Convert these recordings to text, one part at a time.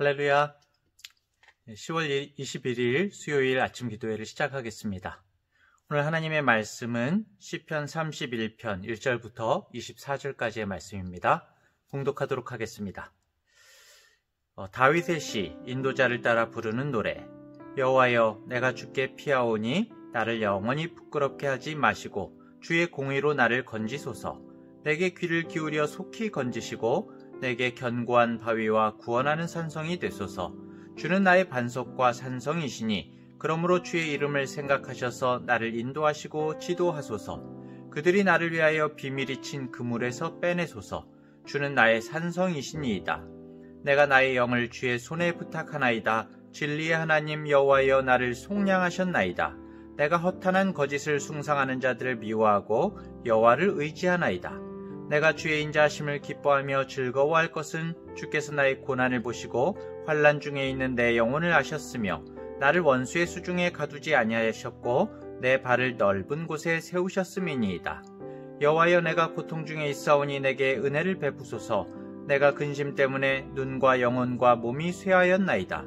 할렐루야. 10월 21일 수요일 아침 기도회를 시작하겠습니다. 오늘 하나님의 말씀은 시편 31편 1절부터 24절까지의 말씀입니다. 봉독하도록 하겠습니다. 다윗의 시, 인도자를 따라 부르는 노래. 여호와여, 내가 주께 피하오니 나를 영원히 부끄럽게 하지 마시고 주의 공의로 나를 건지소서. 내게 귀를 기울여 속히 건지시고 내게 견고한 바위와 구원하는 산성이 되소서. 주는 나의 반석과 산성이시니 그러므로 주의 이름을 생각하셔서 나를 인도하시고 지도하소서. 그들이 나를 위하여 비밀이 친 그물에서 빼내소서. 주는 나의 산성이시니이다. 내가 나의 영을 주의 손에 부탁하나이다. 진리의 하나님 여호와여, 나를 속량하셨나이다. 내가 허탄한 거짓을 숭상하는 자들을 미워하고 여호와를 의지하나이다. 내가 주의 인자하심을 기뻐하며 즐거워할 것은 주께서 나의 고난을 보시고 환난 중에 있는 내 영혼을 아셨으며 나를 원수의 수중에 가두지 아니하셨고 내 발을 넓은 곳에 세우셨음이니이다. 여호와여, 내가 고통 중에 있사오니 내게 은혜를 베푸소서. 내가 근심 때문에 눈과 영혼과 몸이 쇠하였나이다.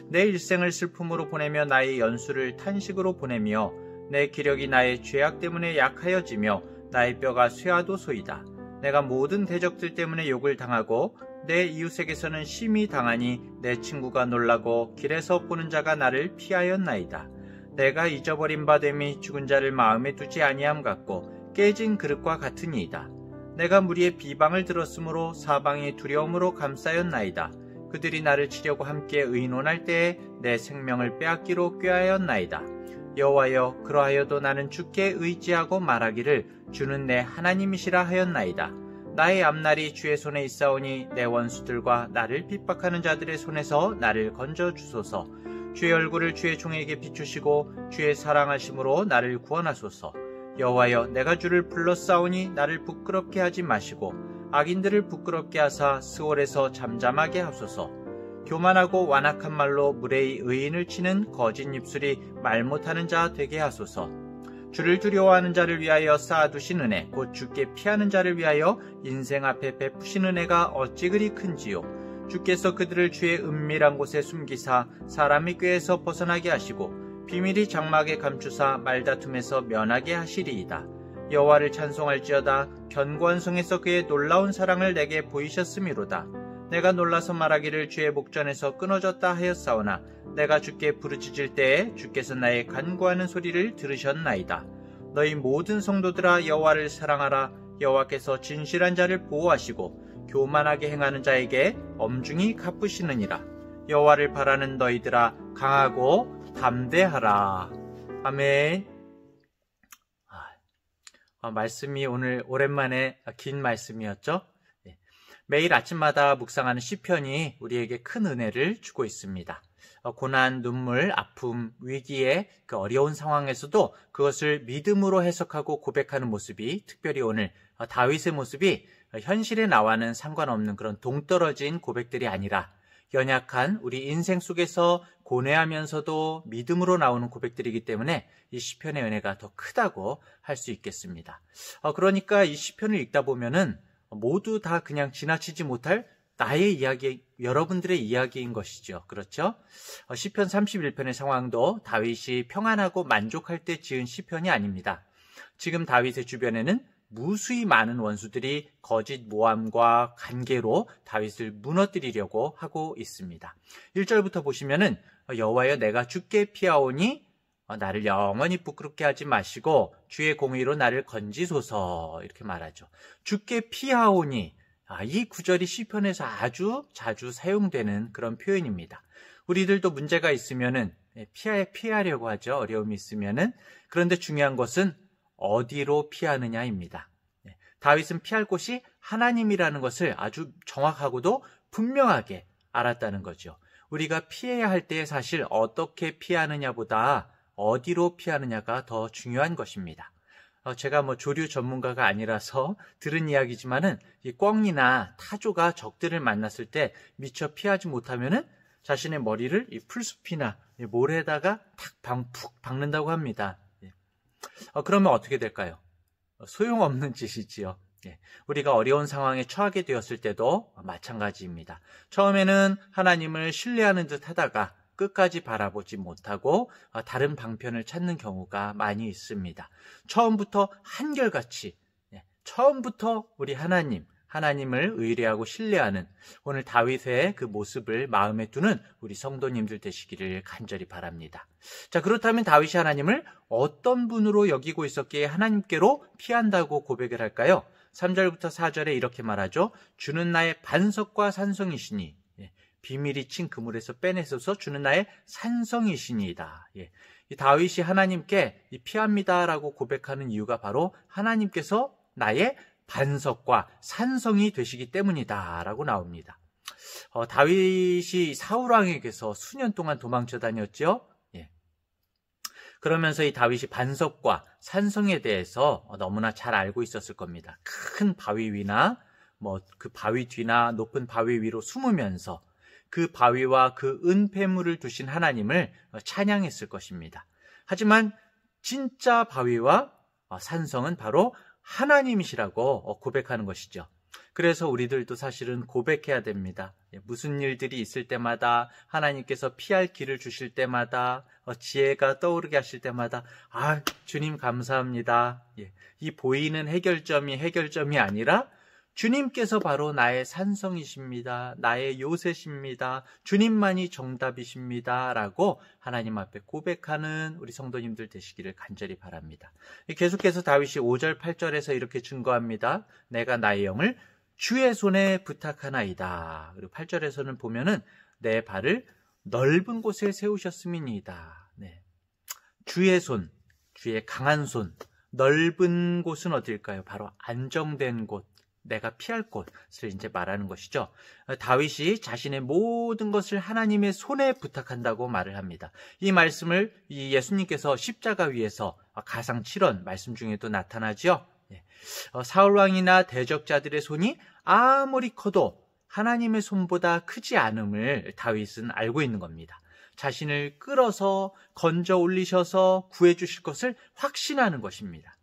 내 일생을 슬픔으로 보내며 나의 연수를 탄식으로 보내며 내 기력이 나의 죄악 때문에 약하여지며 나의 뼈가 쇠하도소이다. 내가 모든 대적들 때문에 욕을 당하고 내 이웃에게서는 심히 당하니 내 친구가 놀라고 길에서 보는 자가 나를 피하였나이다. 내가 잊어버린 바 됨이 죽은 자를 마음에 두지 아니함 같고 깨진 그릇과 같으니이다. 내가 무리의 비방을 들었으므로 사방이 두려움으로 감싸였나이다. 그들이 나를 치려고 함께 의논할 때에 내 생명을 빼앗기로 꾀하였나이다. 여호와여, 그러하여도 나는 주께 의지하고 말하기를 주는 내 하나님이시라 하였나이다. 나의 앞날이 주의 손에 있사오니 내 원수들과 나를 핍박하는 자들의 손에서 나를 건져주소서. 주의 얼굴을 주의 종에게 비추시고 주의 사랑하심으로 나를 구원하소서. 여호와여, 내가 주를 불러싸오니 나를 부끄럽게 하지 마시고 악인들을 부끄럽게 하사 스올에서 잠잠하게 하소서. 교만하고 완악한 말로 무례히 의인을 치는 거짓 입술이 말 못하는 자 되게 하소서. 주를 두려워하는 자를 위하여 쌓아두신 은혜, 곧 주께 피하는 자를 위하여 인생 앞에 베푸신 은혜가 어찌 그리 큰지요. 주께서 그들을 주의 은밀한 곳에 숨기사 사람의 꾀에서 벗어나게 하시고 비밀이 장막에 감추사 말다툼에서 면하게 하시리이다. 여호와를 찬송할지어다. 견고한 성에서 그의 놀라운 사랑을 내게 보이셨음이로다. 내가 놀라서 말하기를 주의 목전에서 끊어졌다 하였사오나 내가 주께 부르짖을 때에 주께서 나의 간구하는 소리를 들으셨나이다. 너희 모든 성도들아, 여호와를 사랑하라. 여호와께서 진실한 자를 보호하시고 교만하게 행하는 자에게 엄중히 갚으시느니라. 여호와를 바라는 너희들아, 강하고 담대하라. 아멘. 말씀이 오늘 오랜만에 긴 말씀이었죠. 매일 아침마다 묵상하는 시편이 우리에게 큰 은혜를 주고 있습니다. 고난, 눈물, 아픔, 위기의 그 어려운 상황에서도 그것을 믿음으로 해석하고 고백하는 모습이, 특별히 오늘 다윗의 모습이 현실의 나와는 상관없는 그런 동떨어진 고백들이 아니라 연약한 우리 인생 속에서 고뇌하면서도 믿음으로 나오는 고백들이기 때문에 이 시편의 은혜가 더 크다고 할 수 있겠습니다. 그러니까 이 시편을 읽다 보면은 모두 다 그냥 지나치지 못할 나의 이야기, 여러분들의 이야기인 것이죠. 그렇죠? 시편 31편의 상황도 다윗이 평안하고 만족할 때 지은 시편이 아닙니다. 지금 다윗의 주변에는 무수히 많은 원수들이 거짓 모함과 관계로 다윗을 무너뜨리려고 하고 있습니다. 1절부터 보시면은 여호와여, 내가 주께 피하오니 나를 영원히 부끄럽게 하지 마시고 주의 공의로 나를 건지소서, 이렇게 말하죠. 주께 피하오니, 이 구절이 시편에서 아주 자주 사용되는 그런 표현입니다. 우리들도 문제가 있으면은 피하려고 하죠. 어려움이 있으면은. 그런데 중요한 것은 어디로 피하느냐입니다. 다윗은 피할 곳이 하나님이라는 것을 아주 정확하고도 분명하게 알았다는 거죠. 우리가 피해야 할 때에 사실 어떻게 피하느냐보다 어디로 피하느냐가 더 중요한 것입니다. 제가 조류 전문가가 아니라서 들은 이야기지만은 이 꿩이나 타조가 적들을 만났을 때 미처 피하지 못하면은 자신의 머리를 이 풀숲이나 모래에다가 푹 박는다고 합니다. 그러면 어떻게 될까요? 소용없는 짓이지요. 우리가 어려운 상황에 처하게 되었을 때도 마찬가지입니다. 처음에는 하나님을 신뢰하는 듯 하다가 끝까지 바라보지 못하고 다른 방편을 찾는 경우가 많이 있습니다. 처음부터 한결같이, 처음부터 우리 하나님을 의뢰하고 신뢰하는 오늘 다윗의 그 모습을 마음에 두는 우리 성도님들 되시기를 간절히 바랍니다. 자, 그렇다면 다윗이 하나님을 어떤 분으로 여기고 있었기에 하나님께로 피한다고 고백을 할까요? 3절부터 4절에 이렇게 말하죠. 주는 나의 반석과 산성이시니, 비밀이 친 그물에서 빼내셔서 주는 나의 산성이시니이다. 이 다윗이 하나님께 피합니다라고 고백하는 이유가 바로 하나님께서 나의 반석과 산성이 되시기 때문이다 라고 나옵니다. 다윗이 사울왕에게서 수년 동안 도망쳐 다녔죠. 그러면서 이 다윗이 반석과 산성에 대해서 너무나 잘 알고 있었을 겁니다. 큰 바위 위나 그 바위 뒤나 높은 바위 위로 숨으면서 그 바위와 그 은폐물을 두신 하나님을 찬양했을 것입니다. 하지만 진짜 바위와 산성은 바로 하나님이시라고 고백하는 것이죠. 그래서 우리들도 사실은 고백해야 됩니다. 무슨 일들이 있을 때마다, 하나님께서 피할 길을 주실 때마다, 지혜가 떠오르게 하실 때마다 주님 감사합니다. 이 보이는 해결점이 아니라 주님께서 바로 나의 산성이십니다. 나의 요새십니다. 주님만이 정답이십니다. 라고 하나님 앞에 고백하는 우리 성도님들 되시기를 간절히 바랍니다. 계속해서 다윗이 5절, 8절에서 이렇게 증거합니다. 내가 나의 영을 주의 손에 부탁하나이다. 그리고 8절에서는 보면은 내 발을 넓은 곳에 세우셨음이니이다. 주의 손, 주의 강한 손, 넓은 곳은 어딜까요? 바로 안정된 곳. 내가 피할 곳을 이제 말하는 것이죠. 다윗이 자신의 모든 것을 하나님의 손에 부탁한다고 말을 합니다. 이 말씀을 예수님께서 십자가 위에서 가상 7원 말씀 중에도 나타나죠. 사울왕이나 대적자들의 손이 아무리 커도 하나님의 손보다 크지 않음을 다윗은 알고 있는 겁니다. 자신을 끌어서 건져 올리셔서 구해주실 것을 확신하는 것입니다.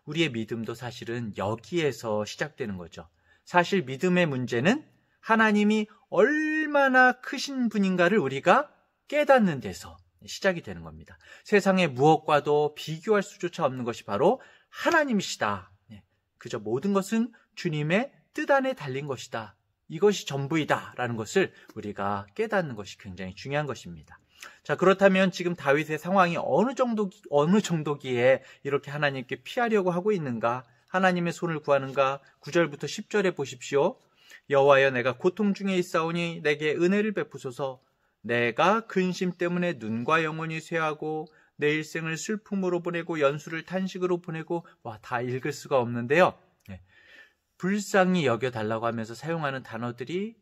우리의 믿음도 사실은 여기에서 시작되는 거죠. 사실 믿음의 문제는 하나님이 얼마나 크신 분인가를 우리가 깨닫는 데서 시작이 되는 겁니다. 세상의 무엇과도 비교할 수조차 없는 것이 바로 하나님이시다. 그저 모든 것은 주님의 뜻 안에 달린 것이다. 이것이 전부이다 라는 것을 우리가 깨닫는 것이 굉장히 중요한 것입니다. 자, 그렇다면 지금 다윗의 상황이 어느 정도기에 이렇게 하나님께 피하려고 하고 있는가? 하나님의 손을 구하는가? 9절부터 10절에 보십시오. 여호와여, 내가 고통 중에 있사오니 내게 은혜를 베푸소서. 내가 근심 때문에 눈과 영혼이 쇠하고 내 일생을 슬픔으로 보내고 연수를 탄식으로 보내고, 다 읽을 수가 없는데요. 불쌍히 여겨달라고 하면서 사용하는 단어들이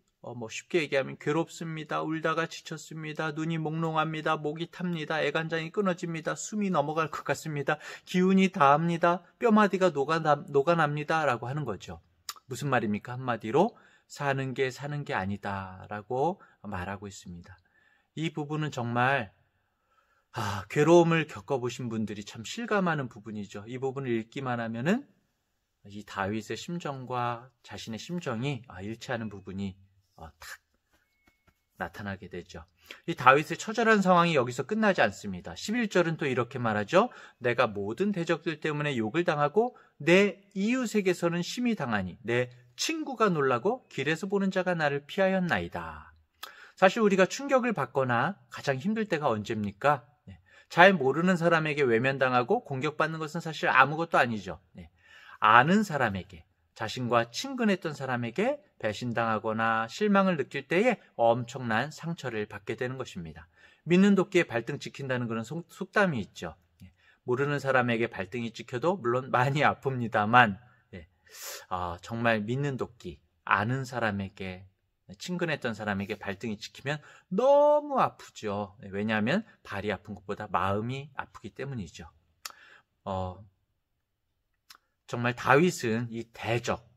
쉽게 얘기하면 괴롭습니다. 울다가 지쳤습니다. 눈이 몽롱합니다. 목이 탑니다. 애간장이 끊어집니다. 숨이 넘어갈 것 같습니다. 기운이 다합니다. 뼈마디가 녹아납니다. 라고 하는 거죠. 무슨 말입니까? 한마디로 사는 게 아니다 라고 말하고 있습니다. 이 부분은 정말 괴로움을 겪어보신 분들이 참 실감하는 부분이죠. 이 부분을 읽기만 하면은 이 다윗의 심정과 자신의 심정이 일치하는 부분이 탁 나타나게 되죠. 이 다윗의 처절한 상황이 여기서 끝나지 않습니다. 11절은 또 이렇게 말하죠. 내가 모든 대적들 때문에 욕을 당하고 내 이웃에게서는 심히 당하니 내 친구가 놀라고 길에서 보는 자가 나를 피하였나이다. 사실 우리가 충격을 받거나 가장 힘들 때가 언제입니까? 잘 모르는 사람에게 외면당하고 공격받는 것은 사실 아무것도 아니죠. 아는 사람에게, 자신과 친근했던 사람에게 배신당하거나 실망을 느낄 때에 엄청난 상처를 받게 되는 것입니다. 믿는 도끼에 발등 찍힌다는 그런 속담이 있죠. 모르는 사람에게 발등이 찍혀도 물론 많이 아픕니다만, 정말 믿는 도끼, 아는 사람에게, 친근했던 사람에게 발등이 찍히면 너무 아프죠. 왜냐하면 발이 아픈 것보다 마음이 아프기 때문이죠. 정말 다윗은 이 대적,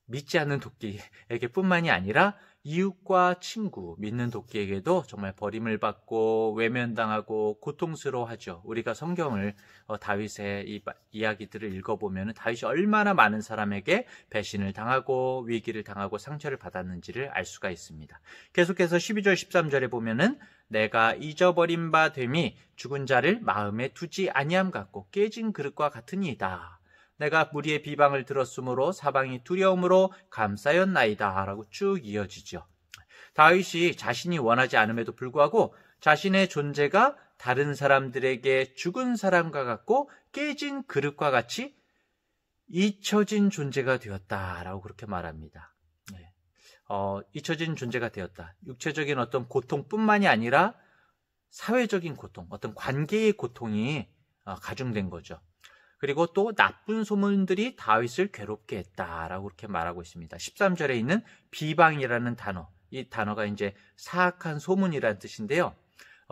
믿지 않는 도끼에게뿐만이 아니라 이웃과 친구, 믿는 도끼에게도 정말 버림을 받고 외면당하고 고통스러워하죠. 우리가 성경을 다윗의 이야기들을 읽어보면 다윗이 얼마나 많은 사람에게 배신을 당하고 위기를 당하고 상처를 받았는지를 알 수가 있습니다. 계속해서 12절 13절에 보면은 내가 잊어버린 바 됨이 죽은 자를 마음에 두지 아니함 같고 깨진 그릇과 같으니이다. 내가 무리의 비방을 들었으므로 사방이 두려움으로 감싸였나이다 라고 쭉 이어지죠. 다윗이 자신이 원하지 않음에도 불구하고 자신의 존재가 다른 사람들에게 죽은 사람과 같고 깨진 그릇과 같이 잊혀진 존재가 되었다라고 그렇게 말합니다. 잊혀진 존재가 되었다. 육체적인 어떤 고통뿐만이 아니라 사회적인 고통, 어떤 관계의 고통이 가중된 거죠. 그리고 또 나쁜 소문들이 다윗을 괴롭게 했다라고 그렇게 말하고 있습니다. 13절에 있는 비방이라는 단어, 이 단어가 이제 사악한 소문이라는 뜻인데요.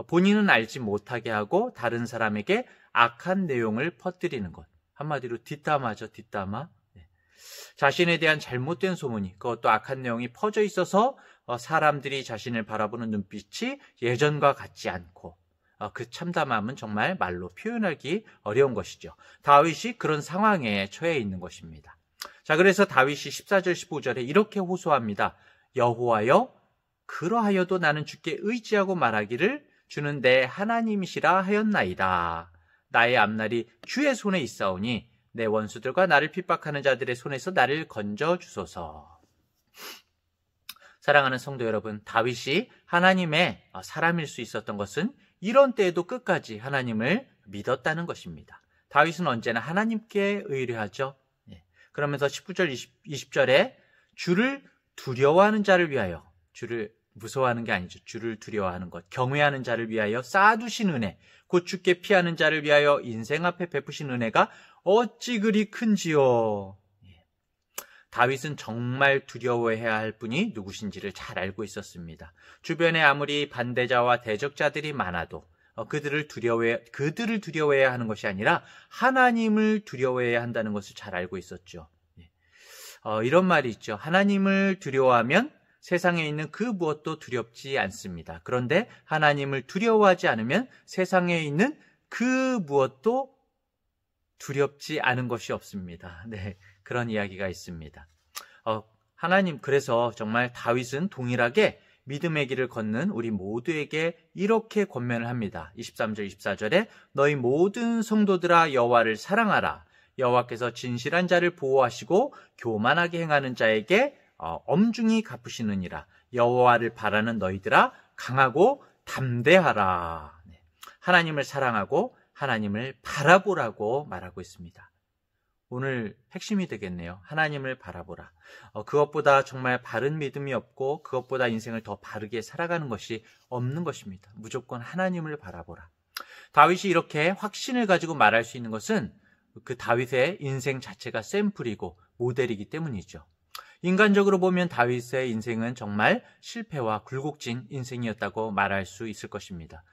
본인은 알지 못하게 하고 다른 사람에게 악한 내용을 퍼뜨리는 것. 한마디로 뒷담화죠, 뒷담화. 자신에 대한 잘못된 소문이, 그것도 악한 내용이 퍼져 있어서 사람들이 자신을 바라보는 눈빛이 예전과 같지 않고 그 참담함은 정말 말로 표현하기 어려운 것이죠. 다윗이 그런 상황에 처해 있는 것입니다. 자, 그래서 다윗이 14절 15절에 이렇게 호소합니다. 여호와여, 그러하여도 나는 주께 의지하고 말하기를 주는 내 하나님이시라 하였나이다. 나의 앞날이 주의 손에 있사오니 내 원수들과 나를 핍박하는 자들의 손에서 나를 건져 주소서. 사랑하는 성도 여러분, 다윗이 하나님의 사람일 수 있었던 것은 이런 때에도 끝까지 하나님을 믿었다는 것입니다. 다윗은 언제나 하나님께 의뢰하죠. 그러면서 19절 20절에 주를 두려워하는 자를 위하여, 주를 무서워하는 게 아니죠. 주를 두려워하는 것, 경외하는 자를 위하여 쌓아두신 은혜, 곧 주께 피하는 자를 위하여 인생 앞에 베푸신 은혜가 어찌 그리 큰지요. 다윗은 정말 두려워해야 할 분이 누구신지를 잘 알고 있었습니다. 주변에 아무리 반대자와 대적자들이 많아도 그들을 두려워해야 하는 것이 아니라 하나님을 두려워해야 한다는 것을 잘 알고 있었죠. 이런 말이 있죠. 하나님을 두려워하면 세상에 있는 그 무엇도 두렵지 않습니다. 그런데 하나님을 두려워하지 않으면 세상에 있는 그 무엇도 두렵지 않은 것이 없습니다. 네, 그런 이야기가 있습니다. 하나님, 그래서 정말 다윗은 동일하게 믿음의 길을 걷는 우리 모두에게 이렇게 권면을 합니다. 23절 24절에 너희 모든 성도들아 여호와를 사랑하라. 여호와께서 진실한 자를 보호하시고 교만하게 행하는 자에게 엄중히 갚으시느니라. 여호와를 바라는 너희들아 강하고 담대하라. 하나님을 사랑하고 하나님을 바라보라고 말하고 있습니다. 오늘 핵심이 되겠네요. 하나님을 바라보라. 그것보다 정말 바른 믿음이 없고 그것보다 인생을 더 바르게 살아가는 것이 없는 것입니다. 무조건 하나님을 바라보라. 다윗이 이렇게 확신을 가지고 말할 수 있는 것은 그 다윗의 인생 자체가 샘플이고 모델이기 때문이죠. 인간적으로 보면 다윗의 인생은 정말 실패와 굴곡진 인생이었다고 말할 수 있을 것입니다.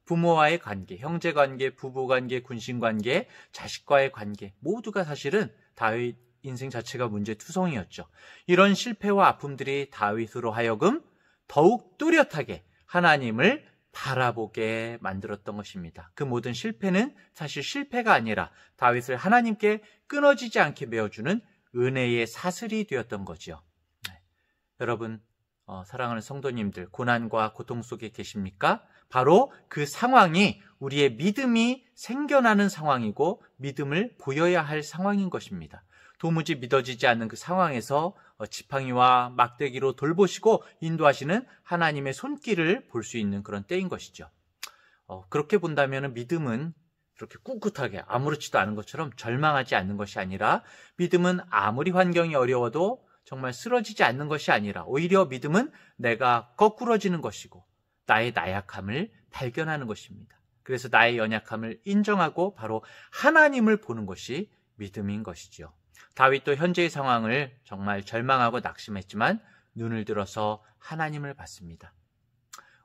부모와의 관계, 형제관계, 부부관계, 군신관계, 자식과의 관계 모두가 사실은 다윗 인생 자체가 문제투성이었죠. 이런 실패와 아픔들이 다윗으로 하여금 더욱 뚜렷하게 하나님을 바라보게 만들었던 것입니다. 그 모든 실패는 사실 실패가 아니라 다윗을 하나님께 끊어지지 않게 메어주는 은혜의 사슬이 되었던 거죠. 여러분, 사랑하는 성도님들, 고난과 고통 속에 계십니까? 바로 그 상황이 우리의 믿음이 생겨나는 상황이고 믿음을 보여야 할 상황인 것입니다. 도무지 믿어지지 않는 그 상황에서 지팡이와 막대기로 돌보시고 인도하시는 하나님의 손길을 볼 수 있는 그런 때인 것이죠. 그렇게 본다면 믿음은 그렇게 꿋꿋하게 아무렇지도 않은 것처럼 절망하지 않는 것이 아니라 믿음은 아무리 환경이 어려워도 정말 쓰러지지 않는 것이 아니라 오히려 믿음은 내가 거꾸러지는 것이고 나의 나약함을 발견하는 것입니다. 그래서 나의 연약함을 인정하고 바로 하나님을 보는 것이 믿음인 것이죠. 다윗도 현재의 상황을 정말 절망하고 낙심했지만 눈을 들어서 하나님을 봤습니다.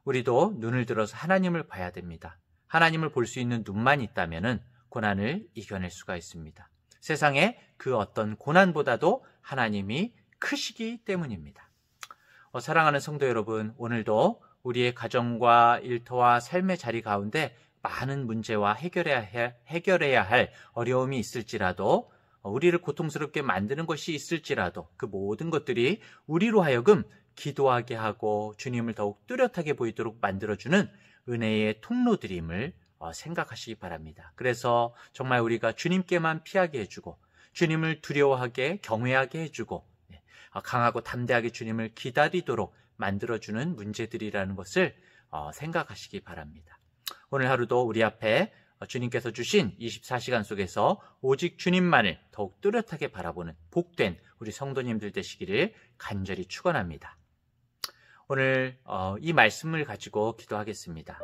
우리도 눈을 들어서 하나님을 봐야 됩니다. 하나님을 볼 수 있는 눈만 있다면 고난을 이겨낼 수가 있습니다. 세상에 그 어떤 고난보다도 하나님이 크시기 때문입니다. 사랑하는 성도 여러분, 오늘도 우리의 가정과 일터와 삶의 자리 가운데 많은 문제와 해결해야 할 어려움이 있을지라도, 우리를 고통스럽게 만드는 것이 있을지라도 그 모든 것들이 우리로 하여금 기도하게 하고 주님을 더욱 뚜렷하게 보이도록 만들어주는 은혜의 통로들임을 생각하시기 바랍니다. 그래서 정말 우리가 주님께만 피하게 해주고 주님을 두려워하게 경외하게 해주고 강하고 담대하게 주님을 기다리도록 만들어주는 문제들이라는 것을 생각하시기 바랍니다. 오늘 하루도 우리 앞에 주님께서 주신 24시간 속에서 오직 주님만을 더욱 뚜렷하게 바라보는 복된 우리 성도님들 되시기를 간절히 축원합니다. 오늘 이 말씀을 가지고 기도하겠습니다.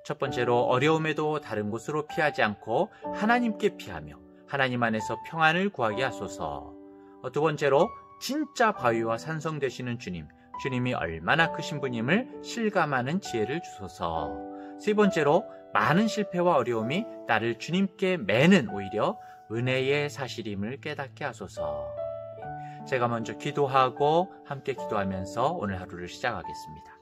첫 번째로, 어려움에도 다른 곳으로 피하지 않고 하나님께 피하며 하나님 안에서 평안을 구하게 하소서. 두 번째로, 진짜 바위와 산성 되시는 주님이 얼마나 크신 분임을 실감하는 지혜를 주소서. 세 번째로, 많은 실패와 어려움이 나를 주님께 매는 오히려 은혜의 사실임을 깨닫게 하소서. 제가 먼저 기도하고 함께 기도하면서 오늘 하루를 시작하겠습니다.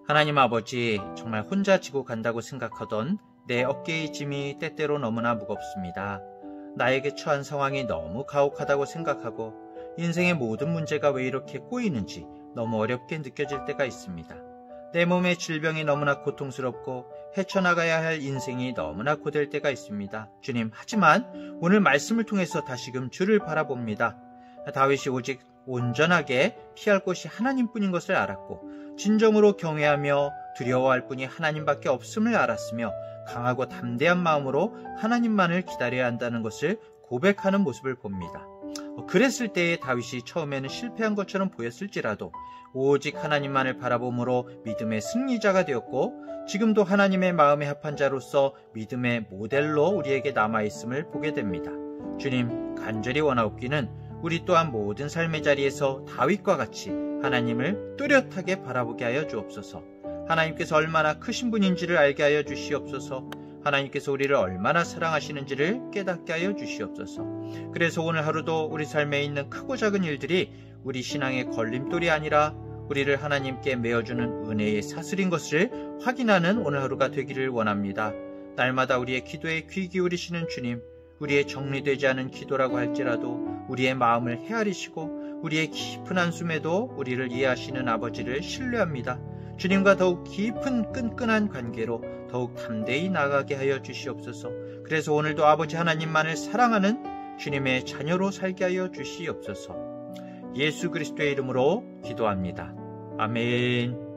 하나님 아버지, 정말 혼자 지고 간다고 생각하던 내 어깨의 짐이 때때로 너무나 무겁습니다. 나에게 처한 상황이 너무 가혹하다고 생각하고 인생의 모든 문제가 왜 이렇게 꼬이는지 너무 어렵게 느껴질 때가 있습니다. 내 몸의 질병이 너무나 고통스럽고 헤쳐나가야 할 인생이 너무나 고될 때가 있습니다. 주님, 하지만 오늘 말씀을 통해서 다시금 주를 바라봅니다. 다윗이 오직 온전하게 피할 곳이 하나님뿐인 것을 알았고 진정으로 경외하며 두려워할 분이 하나님밖에 없음을 알았으며 강하고 담대한 마음으로 하나님만을 기다려야 한다는 것을 고백하는 모습을 봅니다. 그랬을 때에 다윗이 처음에는 실패한 것처럼 보였을지라도 오직 하나님만을 바라봄으로 믿음의 승리자가 되었고 지금도 하나님의 마음에 합한 자로서 믿음의 모델로 우리에게 남아있음을 보게 됩니다. 주님, 간절히 원하옵기는 우리 또한 모든 삶의 자리에서 다윗과 같이 하나님을 뚜렷하게 바라보게 하여 주옵소서. 하나님께서 얼마나 크신 분인지를 알게 하여 주시옵소서. 하나님께서 우리를 얼마나 사랑하시는지를 깨닫게 하여 주시옵소서. 그래서 오늘 하루도 우리 삶에 있는 크고 작은 일들이 우리 신앙의 걸림돌이 아니라 우리를 하나님께 메어주는 은혜의 사슬인 것을 확인하는 오늘 하루가 되기를 원합니다. 날마다 우리의 기도에 귀 기울이시는 주님, 우리의 정리되지 않은 기도라고 할지라도 우리의 마음을 헤아리시고 우리의 깊은 한숨에도 우리를 이해하시는 아버지를 신뢰합니다. 주님과 더욱 깊은 끈끈한 관계로 더욱 담대히 나아가게 하여 주시옵소서. 그래서 오늘도 아버지 하나님만을 사랑하는 주님의 자녀로 살게 하여 주시옵소서. 예수 그리스도의 이름으로 기도합니다. 아멘.